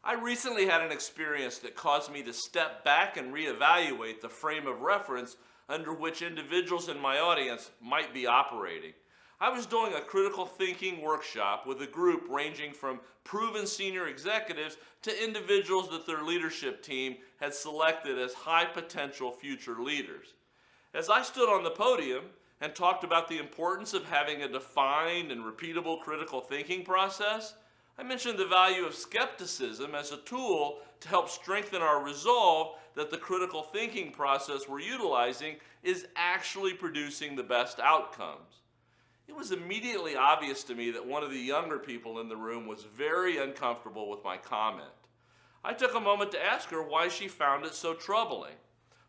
I recently had an experience that caused me to step back and reevaluate the frame of reference under which individuals in my audience might be operating. I was doing a critical thinking workshop with a group ranging from proven senior executives to individuals that their leadership team had selected as high potential future leaders. As I stood on the podium and talked about the importance of having a defined and repeatable critical thinking process, I mentioned the value of skepticism as a tool to help strengthen our resolve that the critical thinking process we're utilizing is actually producing the best outcomes. It was immediately obvious to me that one of the younger people in the room was very uncomfortable with my comment. I took a moment to ask her why she found it so troubling.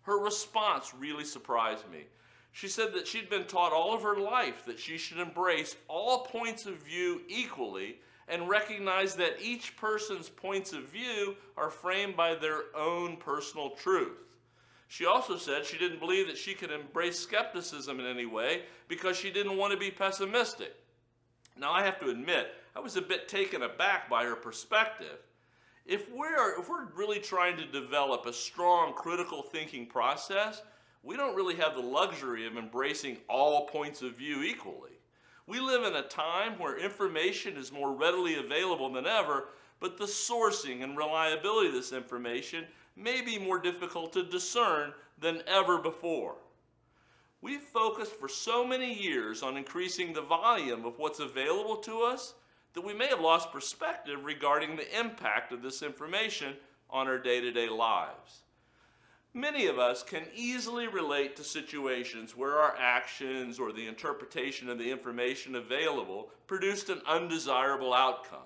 Her response really surprised me. She said that she'd been taught all of her life that she should embrace all points of view equally and recognize that each person's points of view are framed by their own personal truth. She also said she didn't believe that she could embrace skepticism in any way because she didn't want to be pessimistic. Now, I have to admit, I was a bit taken aback by her perspective. If we're really trying to develop a strong critical thinking process, we don't really have the luxury of embracing all points of view equally. We live in a time where information is more readily available than ever, but the sourcing and reliability of this information may be more difficult to discern than ever before. We've focused for so many years on increasing the volume of what's available to us that we may have lost perspective regarding the impact of this information on our day-to-day lives. Many of us can easily relate to situations where our actions or the interpretation of the information available produced an undesirable outcome.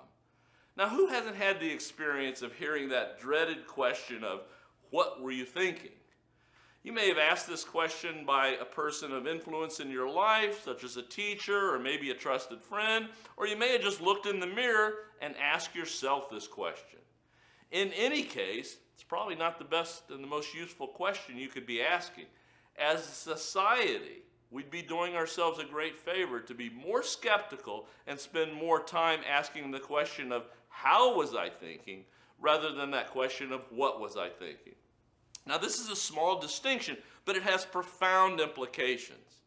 Now, who hasn't had the experience of hearing that dreaded question of, "What were you thinking?" You may have asked this question by a person of influence in your life, such as a teacher or maybe a trusted friend, or you may have just looked in the mirror and asked yourself this question. In any case, it's probably not the best and the most useful question you could be asking. As a society, we'd be doing ourselves a great favor to be more skeptical and spend more time asking the question of how was I thinking rather than that question of what was I thinking. Now, this is a small distinction, but it has profound implications.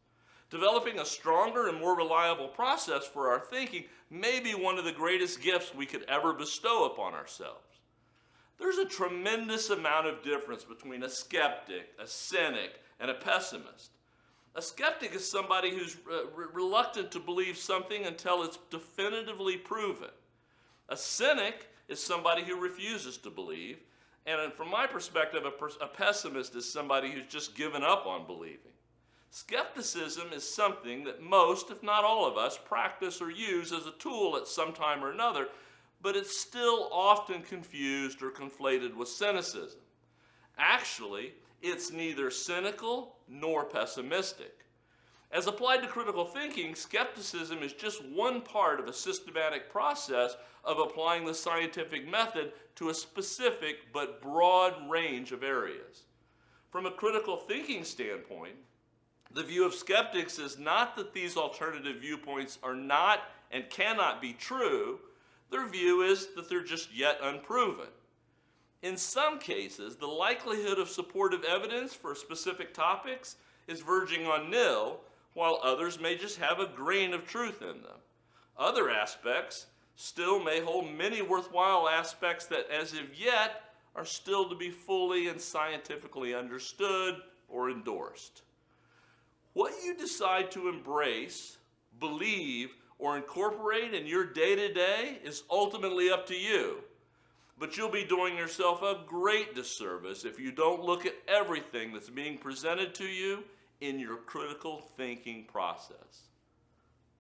Developing a stronger and more reliable process for our thinking may be one of the greatest gifts we could ever bestow upon ourselves. There's a tremendous amount of difference between a skeptic, a cynic, and a pessimist. A skeptic is somebody who's reluctant to believe something until it's definitively proven. A cynic is somebody who refuses to believe. And from my perspective, a pessimist is somebody who's just given up on believing. Skepticism is something that most, if not all of us, practice or use as a tool at some time or another, but it's still often confused or conflated with cynicism. Actually, it's neither cynical nor pessimistic. As applied to critical thinking, skepticism is just one part of a systematic process of applying the scientific method to a specific but broad range of areas. From a critical thinking standpoint, the view of skeptics is not that these alternative viewpoints are not and cannot be true. Their view is that they're just yet unproven. In some cases, the likelihood of supportive evidence for specific topics is verging on nil, while others may just have a grain of truth in them. Other aspects still may hold many worthwhile aspects that as of yet are still to be fully and scientifically understood or endorsed. What you decide to embrace, believe, or incorporate in your day-to-day is ultimately up to you. But you'll be doing yourself a great disservice if you don't look at everything that's being presented to you in your critical thinking process.